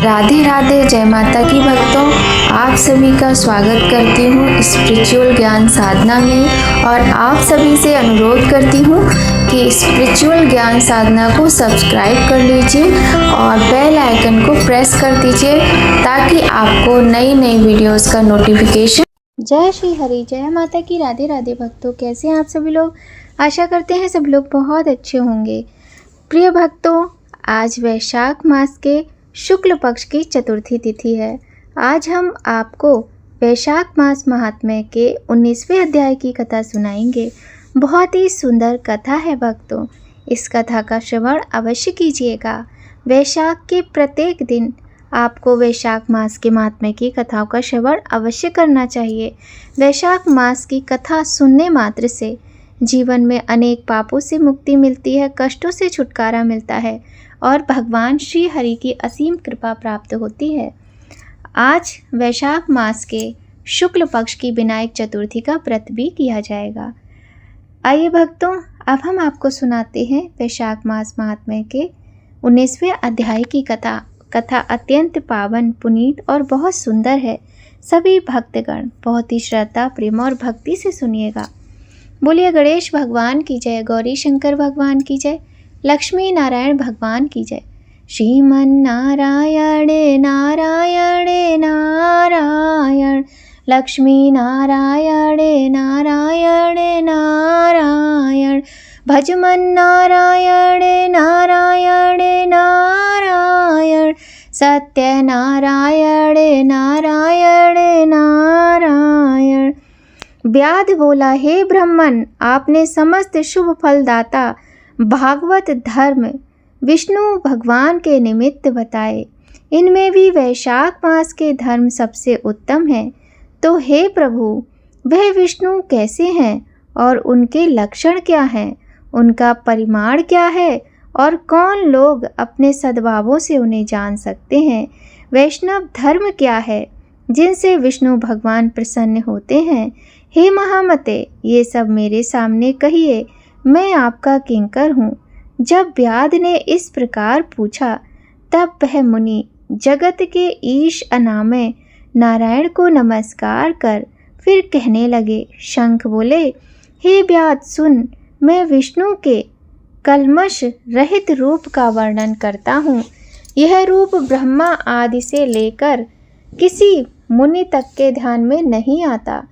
राधे राधे, जय माता की भक्तों। आप सभी का स्वागत करती हूँ स्पिरिचुअल ज्ञान साधना में और आप सभी से अनुरोध करती हूँ कि स्पिरिचुअल ज्ञान साधना को सब्सक्राइब कर लीजिए और बेल आइकन को प्रेस कर दीजिए ताकि आपको नई नई वीडियोस का नोटिफिकेशन। जय श्री हरि, जय माता की। राधे राधे भक्तों, कैसे हैं आप सभी लोग। आशा करते हैं सब लोग बहुत अच्छे होंगे। प्रिय भक्तों, आज वैशाख मास के शुक्ल पक्ष की चतुर्थी तिथि है। आज हम आपको वैशाख मास महात्म्य के 19वें अध्याय की कथा सुनाएंगे। बहुत ही सुंदर कथा है भक्तों, इस कथा का श्रवण अवश्य कीजिएगा। वैशाख के प्रत्येक दिन आपको वैशाख मास के महात्म्य की कथाओं का श्रवण अवश्य करना चाहिए। वैशाख मास की कथा सुनने मात्र से जीवन में अनेक पापों से मुक्ति मिलती है, कष्टों से छुटकारा मिलता है और भगवान श्री हरि की असीम कृपा प्राप्त होती है। आज वैशाख मास के शुक्ल पक्ष की विनायक चतुर्थी का व्रत भी किया जाएगा। आइए भक्तों, अब हम आपको सुनाते हैं वैशाख मास महात्म्य के 19वें अध्याय की कथा। कथा अत्यंत पावन, पुनीत और बहुत सुंदर है। सभी भक्तगण बहुत ही श्रद्धा, प्रेम और भक्ति से सुनिएगा। बोलिए गणेश भगवान की जय, गौरी शंकर भगवान की जय, लक्ष्मी नारायण भगवान की जय। श्रीमन नारायण नारायण नारायण, लक्ष्मी नारायण नारायण नारायण, भजमन नारायण नारायण नारायण, सत्य नारायण नारायण नारायण। व्याध बोला, हे ब्रह्मन, आपने समस्त शुभ फलदाता भागवत धर्म विष्णु भगवान के निमित्त बताए। इनमें भी वैशाख मास के धर्म सबसे उत्तम है। तो हे प्रभु, वह विष्णु कैसे हैं और उनके लक्षण क्या हैं, उनका परिमाण क्या है और कौन लोग अपने सद्भावों से उन्हें जान सकते हैं। वैष्णव धर्म क्या है जिनसे विष्णु भगवान प्रसन्न होते हैं। हे महामते, ये सब मेरे सामने कहिए, मैं आपका किंकर हूँ। जब व्याध ने इस प्रकार पूछा तब वह मुनि जगत के ईश अनामय नारायण को नमस्कार कर फिर कहने लगे। शंख बोले, हे व्याध सुन, मैं विष्णु के कल्मश रहित रूप का वर्णन करता हूँ। यह रूप ब्रह्मा आदि से लेकर किसी मुनि तक के ध्यान में नहीं आता।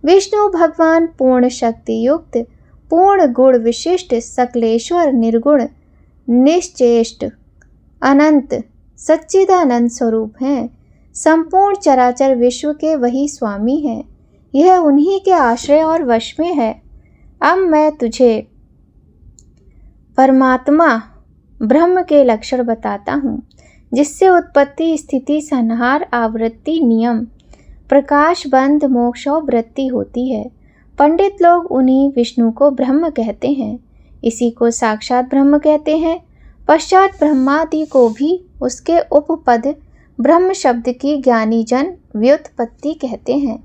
विष्णु भगवान पूर्ण शक्ति युक्त, पूर्ण गुण विशिष्ट, सकलेश्वर, निर्गुण, निश्चेष्ट, अनंत, सच्चिदानंद स्वरूप हैं। संपूर्ण चराचर विश्व के वही स्वामी हैं। यह उन्हीं के आश्रय और वश में है। अब मैं तुझे परमात्मा ब्रह्म के लक्षण बताता हूँ, जिससे उत्पत्ति, स्थिति, संहार, आवृत्ति, नियम, प्रकाश, बंध, मोक्ष और वृत्ति होती है। पंडित लोग उन्हीं विष्णु को ब्रह्म कहते हैं। इसी को साक्षात ब्रह्म कहते हैं। पश्चात ब्रह्मादि को भी उसके उपपद ब्रह्म शब्द की ज्ञानी जन व्युत्पत्ति कहते हैं।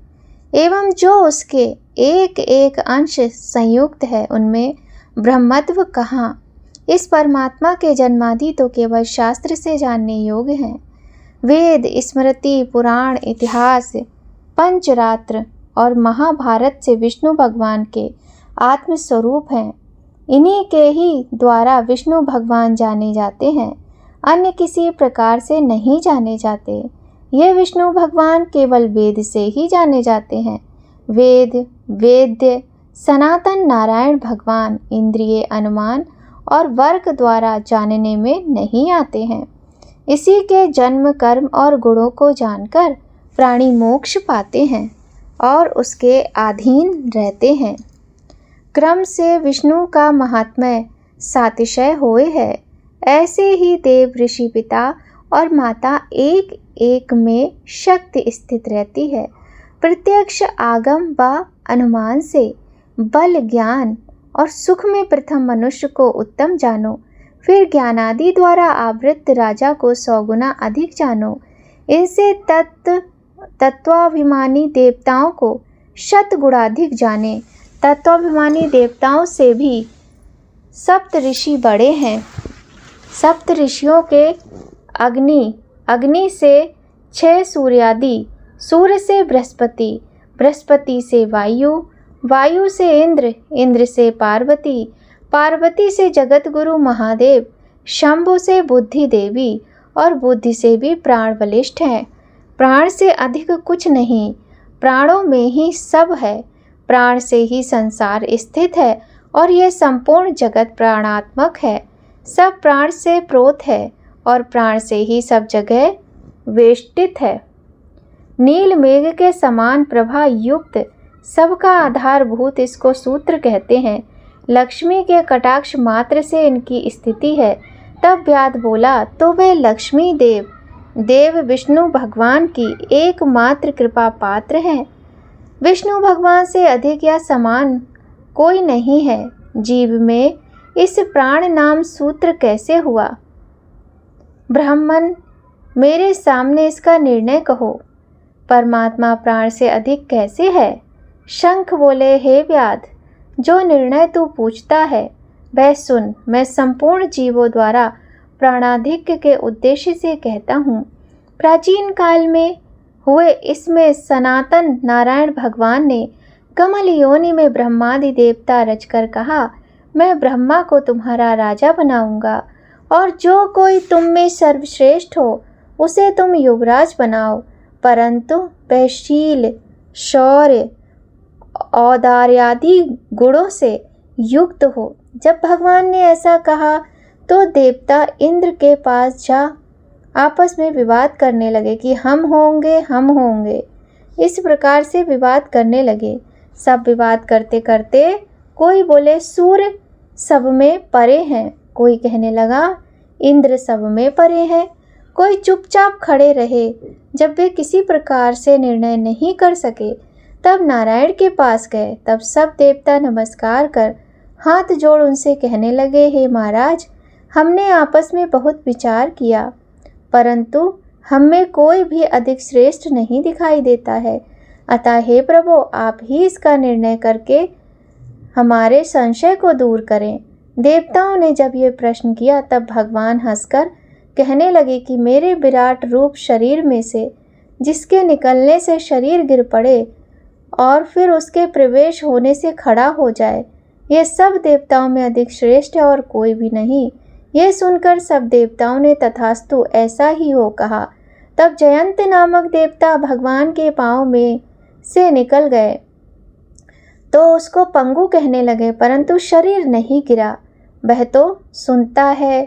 एवं जो उसके एक एक अंश संयुक्त है, उनमें ब्रह्मत्व कहाँ। इस परमात्मा के जन्मादि तो केवल शास्त्र से जानने योग्य हैं। वेद, स्मृति, पुराण, इतिहास, पंचरात्र और महाभारत से विष्णु भगवान के आत्मस्वरूप हैं। इन्हीं के ही द्वारा विष्णु भगवान जाने जाते हैं, अन्य किसी प्रकार से नहीं जाने जाते। ये विष्णु भगवान केवल वेद से ही जाने जाते हैं। वेद, वेद्य, सनातन नारायण भगवान इंद्रिय, अनुमान और वर्ग द्वारा जानने में नहीं आते हैं। इसी के जन्म, कर्म और गुणों को जानकर प्राणी मोक्ष पाते हैं और उसके अधीन रहते हैं। क्रम से विष्णु का महात्म्य सातिशय होए है। ऐसे ही देव, ऋषि, पिता और माता एक एक में शक्ति स्थित रहती है। प्रत्यक्ष आगम व अनुमान से बल, ज्ञान और सुख में प्रथम मनुष्य को उत्तम जानो, फिर ज्ञानादि द्वारा आवृत्त राजा को 100 गुना अधिक जानो। इनसे तत्वाभिमानी देवताओं को 100 गुणाधिक जाने। तत्वाभिमानी देवताओं से भी सप्त ऋषि बड़े हैं। सप्त ऋषियों के अग्नि अग्नि से 6 सूर्यादि, सूर्य से बृहस्पति, बृहस्पति से वायु, वायु से इंद्र, इंद्र से पार्वती, पार्वती से जगत गुरु महादेव, शंभु से बुद्धि देवी और बुद्धि से भी प्राण बलिष्ठ हैं। प्राण से अधिक कुछ नहीं, प्राणों में ही सब है। प्राण से ही संसार स्थित है और यह संपूर्ण जगत प्राणात्मक है। सब प्राण से प्रोत है और प्राण से ही सब जगह वेष्टित है। नील मेघ के समान प्रभा युक्त सबका आधारभूत इसको सूत्र कहते हैं। लक्ष्मी के कटाक्ष मात्र से इनकी स्थिति है। तब व्याध बोला, तो वे लक्ष्मी देव विष्णु भगवान की एकमात्र कृपा पात्र हैं। विष्णु भगवान से अधिक या समान कोई नहीं है। जीव में इस प्राण नाम सूत्र कैसे हुआ? ब्राह्मण, मेरे सामने इसका निर्णय कहो। परमात्मा प्राण से अधिक कैसे है? शंख बोले, हे व्याध, जो निर्णय तू पूछता है वह सुन। मैं संपूर्ण जीवों द्वारा प्राणाधिक्य के उद्देश्य से कहता हूँ। प्राचीन काल में हुए इसमें सनातन नारायण भगवान ने कमल योनि में ब्रह्मादि देवता रचकर कहा, मैं ब्रह्मा को तुम्हारा राजा बनाऊंगा और जो कोई तुम में सर्वश्रेष्ठ हो उसे तुम युवराज बनाओ, परंतु वह शील, शौर्य, औदार्यादि गुणों से युक्त हो। जब भगवान ने ऐसा कहा तो देवता इंद्र के पास जा आपस में विवाद करने लगे कि हम होंगे। इस प्रकार से विवाद करने लगे। सब विवाद करते करते कोई बोले सूर्य सब में परे हैं, कोई कहने लगा इंद्र सब में परे हैं। कोई चुपचाप खड़े रहे। जब वे किसी प्रकार से निर्णय नहीं कर सके तब नारायण के पास गए। तब सब देवता नमस्कार कर हाथ जोड़ उनसे कहने लगे, हे महाराज, हमने आपस में बहुत विचार किया, परंतु हम में कोई भी अधिक श्रेष्ठ नहीं दिखाई देता है। अतः हे प्रभु, आप ही इसका निर्णय करके हमारे संशय को दूर करें। देवताओं ने जब ये प्रश्न किया तब भगवान हंसकर कहने लगे कि मेरे विराट रूप शरीर में से जिसके निकलने से शरीर गिर पड़े और फिर उसके प्रवेश होने से खड़ा हो जाए, ये सब देवताओं में अधिक श्रेष्ठ है और कोई भी नहीं। ये सुनकर सब देवताओं ने तथास्तु ऐसा ही हो कहा। तब जयंत नामक देवता भगवान के पाँव में से निकल गए तो उसको पंगु कहने लगे, परंतु शरीर नहीं गिरा। वह तो सुनता है,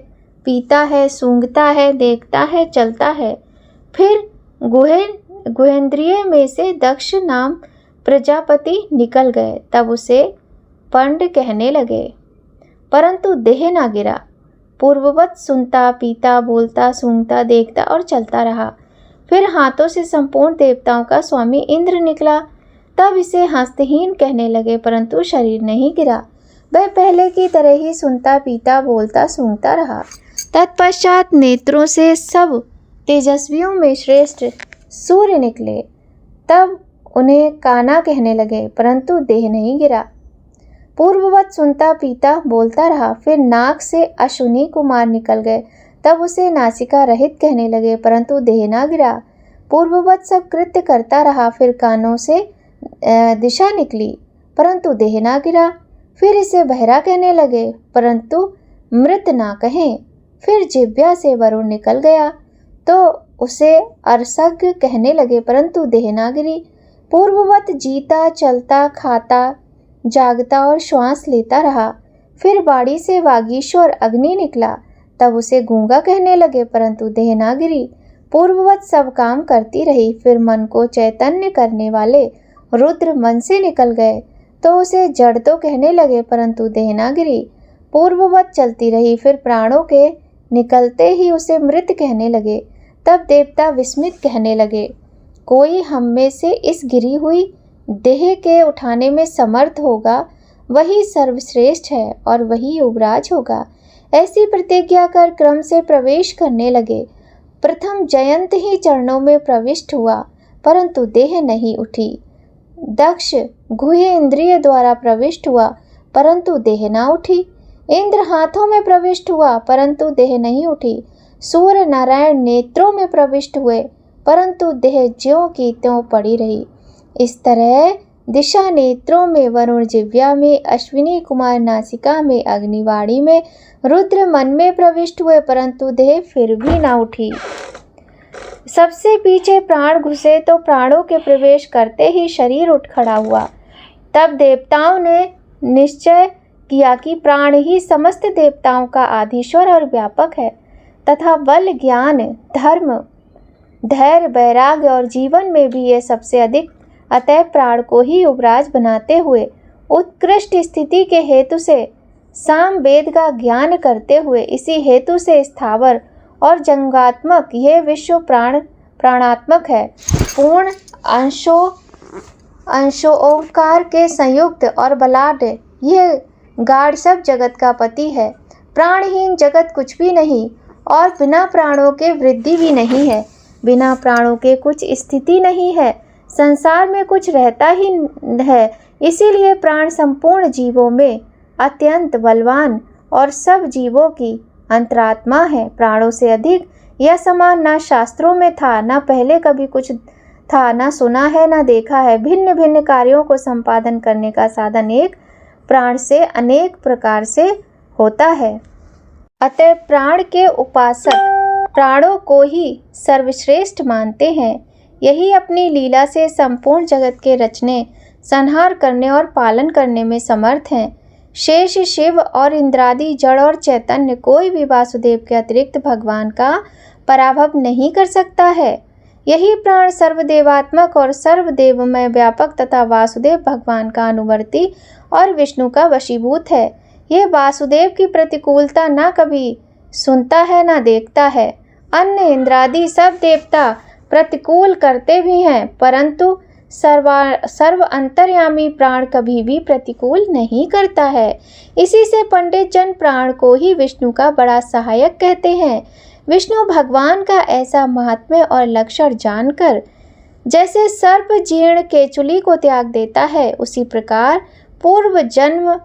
पीता है, सूंघता है, देखता है, चलता है। फिर गुहेंद्रिय में से दक्ष नाम प्रजापति निकल गए। तब उसे पंड कहने लगे, परंतु देह ना गिरा। पूर्ववत सुनता, पीता, बोलता, सूंघता, देखता और चलता रहा। फिर हाथों से संपूर्ण देवताओं का स्वामी इंद्र निकला। तब इसे हस्तहीन कहने लगे, परंतु शरीर नहीं गिरा। वह पहले की तरह ही सुनता, पीता, बोलता, सूंघता रहा। तत्पश्चात नेत्रों से सब तेजस्वियों में श्रेष्ठ सूर्य निकले। तब उन्हें काना कहने लगे, परंतु देह नहीं गिरा। पूर्ववत सुनता, पीता, बोलता रहा। फिर नाक से अश्विनी कुमार निकल गए। तब उसे नासिका रहित कहने लगे, परंतु देह ना गिरा। पूर्ववत सब कृत्य करता रहा। फिर कानों से दिशा निकली, परंतु देह ना गिरा। फिर इसे बहरा कहने लगे, परंतु मृत ना कहें। फिर जिह्वा से वरुण निकल गया तो उसे अरसज्ञ कहने लगे, परंतु देह ना गिरी। पूर्ववत जीता, चलता, खाता, जागता और श्वास लेता रहा। फिर बाड़ी से वागीश्वर अग्नि निकला। तब उसे गूंगा कहने लगे, परंतु देह ना गिरी। पूर्ववत सब काम करती रही। फिर मन को चैतन्य करने वाले रुद्र मन से निकल गए तो उसे जड़ तो कहने लगे, परंतु देह ना गिरी। पूर्ववत चलती रही। फिर प्राणों के निकलते ही उसे मृत कहने लगे। तब देवता विस्मित कहने लगे, कोई हम में से इस गिरी हुई देह के उठाने में समर्थ होगा, वही सर्वश्रेष्ठ है और वही युवराज होगा। ऐसी प्रतिज्ञा कर क्रम से प्रवेश करने लगे। प्रथम जयंत ही चरणों में प्रविष्ट हुआ, परंतु देह नहीं उठी। दक्ष गुह्य इंद्रिय द्वारा प्रविष्ट हुआ, परंतु देह ना उठी। इंद्र हाथों में प्रविष्ट हुआ, परंतु देह नहीं उठी। सूर्य नारायण नेत्रों में प्रविष्ट हुए, परंतु देह ज्यों की त्यों पड़ी रही। इस तरह दिशा नेत्रों में, वरुण जिह्वा में, अश्विनी कुमार नासिका में, अग्निवाणी में, रुद्र मन में प्रविष्ट हुए, परंतु देह फिर भी न उठी। सबसे पीछे प्राण घुसे तो प्राणों के प्रवेश करते ही शरीर उठ खड़ा हुआ। तब देवताओं ने निश्चय किया कि प्राण ही समस्त देवताओं का आधीश्वर और व्यापक है तथा बल, ज्ञान, धर्म, धैर्य, वैराग्य और जीवन में भी ये सबसे अधिक, अतः प्राण को ही युवराज बनाते हुए उत्कृष्ट स्थिति के हेतु से साम वेद का ज्ञान करते हुए, इसी हेतु से स्थावर और जंगात्मक यह विश्व प्राणात्मक है, पूर्ण अंशो ओंकार के संयुक्त और बलाढ्य यह गाढ़ सब जगत का पति है। प्राणहीन जगत कुछ भी नहीं और बिना प्राणों के वृद्धि भी नहीं है। बिना प्राणों के कुछ स्थिति नहीं है, संसार में कुछ रहता ही है। इसीलिए प्राण संपूर्ण जीवों में अत्यंत बलवान और सब जीवों की अंतरात्मा है। प्राणों से अधिक यह समान न शास्त्रों में था, न पहले कभी कुछ था, न सुना है, न देखा है। भिन्न भिन्न कार्यों को संपादन करने का साधन एक प्राण से अनेक प्रकार से होता है। अतः प्राण के उपासक प्राणों को ही सर्वश्रेष्ठ मानते हैं। यही अपनी लीला से संपूर्ण जगत के रचने, संहार करने और पालन करने में समर्थ हैं। शेष, शिव और इंद्रादि, जड़ और चैतन्य कोई भी वासुदेव के अतिरिक्त भगवान का पराभव नहीं कर सकता है। यही प्राण सर्वदेवात्मक और सर्वदेवमय व्यापक तथा वासुदेव भगवान का अनुवर्ती और विष्णु का वशीभूत है। यह वासुदेव की प्रतिकूलता न कभी सुनता है न देखता है। अन्य इंद्रादि सब देवता प्रतिकूल करते भी हैं, परंतु सर्व अंतर्यामी प्राण कभी भी प्रतिकूल नहीं करता है। इसी से पंडित जन प्राण को ही विष्णु का बड़ा सहायक कहते हैं। विष्णु भगवान का ऐसा महात्म्य और लक्षण जानकर जैसे सर्प जीर्ण केचुली को त्याग देता है, उसी प्रकार पूर्व जन्म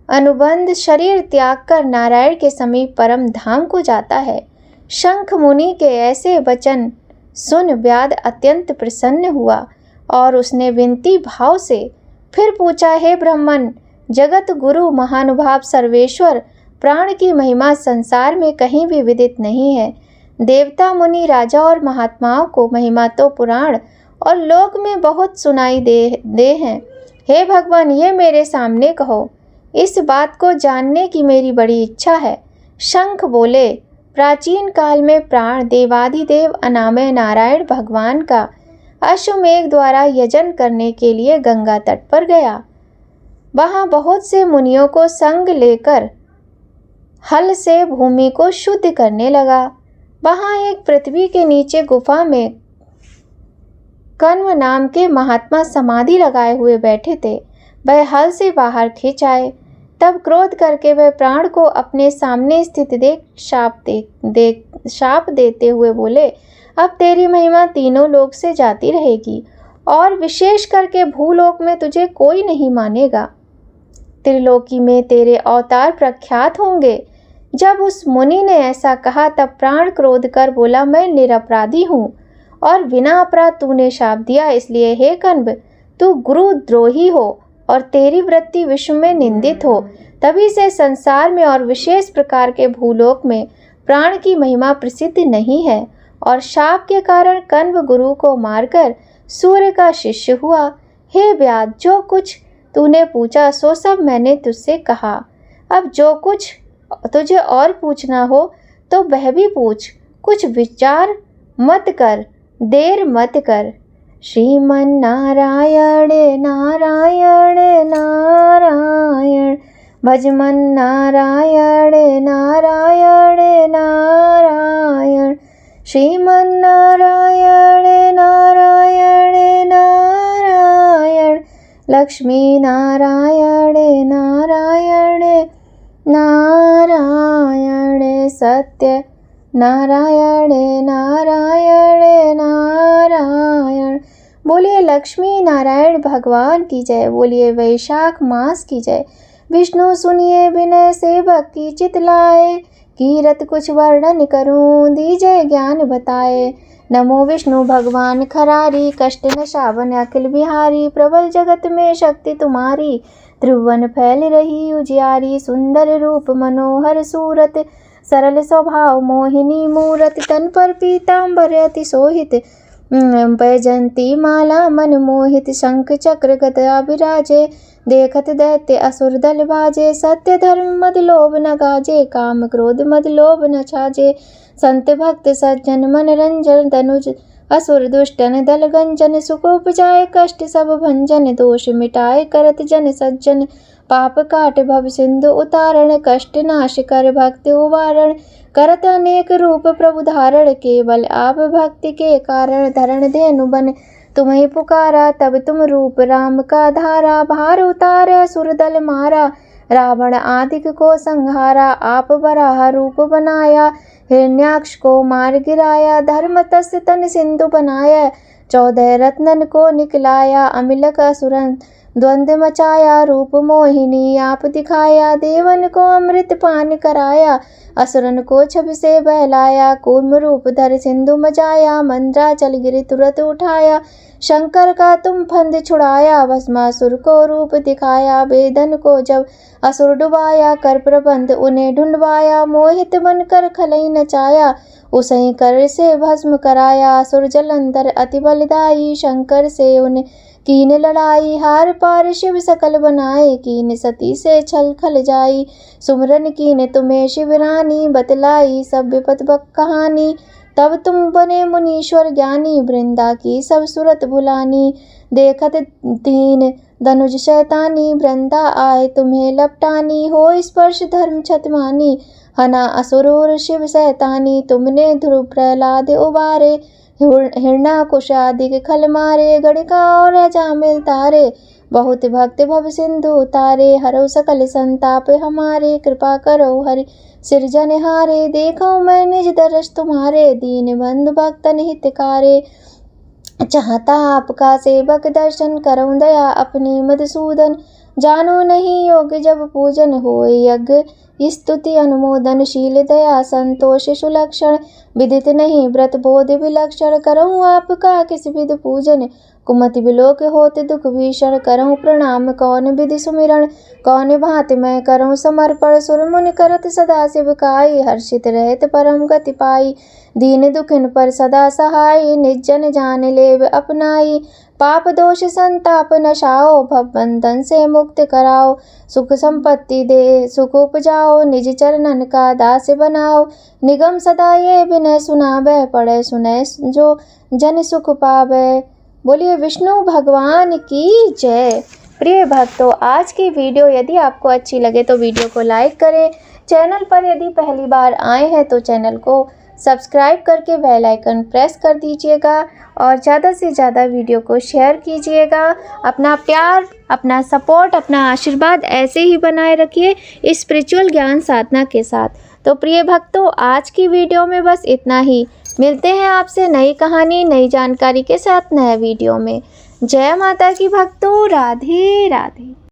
अनुबंध शरीर त्याग कर नारायण के समीप परम धाम को जाता है। शंख मुनि के ऐसे वचन सुन व्याध अत्यंत प्रसन्न हुआ और उसने विनती भाव से फिर पूछा, हे ब्रह्मन, जगत गुरु महानुभाव सर्वेश्वर, प्राण की महिमा संसार में कहीं भी विदित नहीं है। देवता, मुनि, राजा और महात्माओं को महिमा तो पुराण और लोक में बहुत सुनाई दे हैं। हे भगवान, ये मेरे सामने कहो, इस बात को जानने की मेरी बड़ी इच्छा है। शंख बोले, प्राचीन काल में प्राण देवाधिदेव अनामय नारायण भगवान का अश्वमेघ द्वारा यजन करने के लिए गंगा तट पर गया। वहाँ बहुत से मुनियों को संग लेकर हल से भूमि को शुद्ध करने लगा। वहाँ एक पृथ्वी के नीचे गुफा में कण्व नाम के महात्मा समाधि लगाए हुए बैठे थे। वह हल से बाहर खींच आए। तब क्रोध करके वह प्राण को अपने सामने स्थित देख शाप देते हुए बोले, अब तेरी महिमा तीनों लोक से जाती रहेगी और विशेष करके भूलोक में तुझे कोई नहीं मानेगा। त्रिलोकी में तेरे अवतार प्रख्यात होंगे। जब उस मुनि ने ऐसा कहा तब प्राण क्रोध कर बोला, मैं निरपराधी हूँ और बिना अपराध तूने शाप दिया, इसलिए हे कण्व, तू गुरु द्रोही हो और तेरी वृत्ति विश्व में निंदित हो। तभी से संसार में और विशेष प्रकार के भूलोक में प्राण की महिमा प्रसिद्ध नहीं है और शाप के कारण कण्व गुरु को मारकर सूर्य का शिष्य हुआ। हे व्याध, जो कुछ तूने पूछा सो सब मैंने तुझसे कहा। अब जो कुछ तुझे और पूछना हो तो वह भी पूछ, कुछ विचार मत कर, देर मत कर। श्रीमन नारायण नारायण नारायण, भजमन नारायण नारायण नारायण, श्रीमन नारायण नारायण नारायण, लक्ष्मी नारायण नारायण नारायण, सत्य नारायण नारायण नारायण। बोलिए लक्ष्मी नारायण भगवान की जय, बोलिए वैशाख मास की जय। विष्णु सुनिए विनय सेवक की चित लाए, कीरत कुछ वर्णन करूं, दीजय ज्ञान बताए। नमो विष्णु भगवान खरारी, कष्ट न शावन अखिल बिहारी। प्रबल जगत में शक्ति तुम्हारी, त्रिभुवन फैल रही उजियारी। सुंदर रूप मनोहर सूरत, सरल स्वभाव मोहिनी मूरत। तन पर पीताम्बर अति शोभित, बैजंती माला मन मोहित। शंख चक्र गदा विराजे, देखत दैत्य असुर दल बाजे। सत्य धर्म मद लोभ न गाजे, काम क्रोध मद लोभ न छाजे। संत भक्त सज्जन मन रंजन, तनुज असुर दुष्टन दल गंजन। सुख उपजाए कष्ट सब भंजन, दोष मिटाए करत जन सज्जन। पाप काट भव सिंधु उतारण, कष्ट नाश कर भक्ति उबारण। करत अनेक रूप प्रभु धारण, केवल आप भक्ति के कारण। धरण धेनु बन तुम्हें पुकारा, तब तुम रूप राम का धारा। भार उतारे असुर दल मारा, रावण आदिक को संहारा। आप वराह रूप बनाया, हिरण्याक्ष को मार गिराया। धर्म तस्य तन सिंधु बनाया, 14 रत्नन को निकलाया। अमिलक असुरन द्वंद्व मचाया, रूप मोहिनी आप दिखाया। देवन को अमृत पान कराया, असुरन को छवि से बहलाया। कूर्म रूप धर सिंधु मचाया, मंद्राचल गिरि तुरत उठाया। शंकर का तुम फंद छुड़ाया, भस्मासुर को रूप दिखाया। वेदन को जब असुर डुबाया, कर प्रबंध उन्हें ढूंढवाया। मोहित बनकर खलई नचाया, उसई कर से भस्म कराया। असुर जलंधर अति बलदाई, शंकर से उन्हें कीन लड़ाई। हार पार शिव सकल बनाए, कीन सती से छल खल जाई। सुमरन कीन तुम्हें शिवरानी, बतलाई सब विपत कहानी। तब तुम बने मुनीश्वर ज्ञानी, वृंदा की सब सूरत भुलानी। देखत दीन धनुज शैतानी, वृंदा आए तुम्हें लपटानी। हो स्पर्श धर्म छतमानी, हना असुरूर शिव शैतानी। तुमने ध्रुव प्रहलाद उबारे, हिरण्याकुश आदि के खल मारे। गणिका और अजामिल तारे, बहुत भक्त भव सिंधु उतारे। हरो सकल संताप हमारे, कृपा करो हरि सिरजनहारे। देखो मैं निज दर्श तुम्हारे, दीन बंधु भक्तन हितकारे। चाहता आपका सेवक दर्शन, करऊं दया अपनी मधुसूदन। जानो नहीं योग जब पूजन, होए यज्ञ स्तुति अनुमोदन। शील दया संतोष सुलक्षण, विदित नहीं व्रत बोध विलक्षण। करऊं आपका किस विध पूजन, कुमति विलोक होते दुख भीषण। करऊं प्रणाम कौन विधि सुमिरन, कौन भांति मैं करऊं समर्पण। सुर मुनि करत सदा शिवकाई, हर्षित रहत परम गति पाई। दीन दुखिन पर सदा सहाय, निज जन जान लेव अपनाई। पाप दोष संताप नशाओ, भव बंधन से मुक्त कराओ। सुख संपत्ति दे सुख उपजाओ, निज चरणन का दास बनाओ। निगम सदा ये विनय सुनावे, पढ़े सुने जो जन सुख पावे। बोलिए विष्णु भगवान की जय। प्रिय भक्तों, आज की वीडियो यदि आपको अच्छी लगे तो वीडियो को लाइक करें। चैनल पर यदि पहली बार आए हैं तो चैनल को सब्सक्राइब करके बेल आइकन प्रेस कर दीजिएगा और ज़्यादा से ज़्यादा वीडियो को शेयर कीजिएगा। अपना प्यार, अपना सपोर्ट, अपना आशीर्वाद ऐसे ही बनाए रखिए स्पिरिचुअल ज्ञान साधना के साथ। तो प्रिय भक्तों, आज की वीडियो में बस इतना ही। मिलते हैं आपसे नई कहानी, नई जानकारी के साथ नए वीडियो में। जय माता की भक्तों, राधे राधे।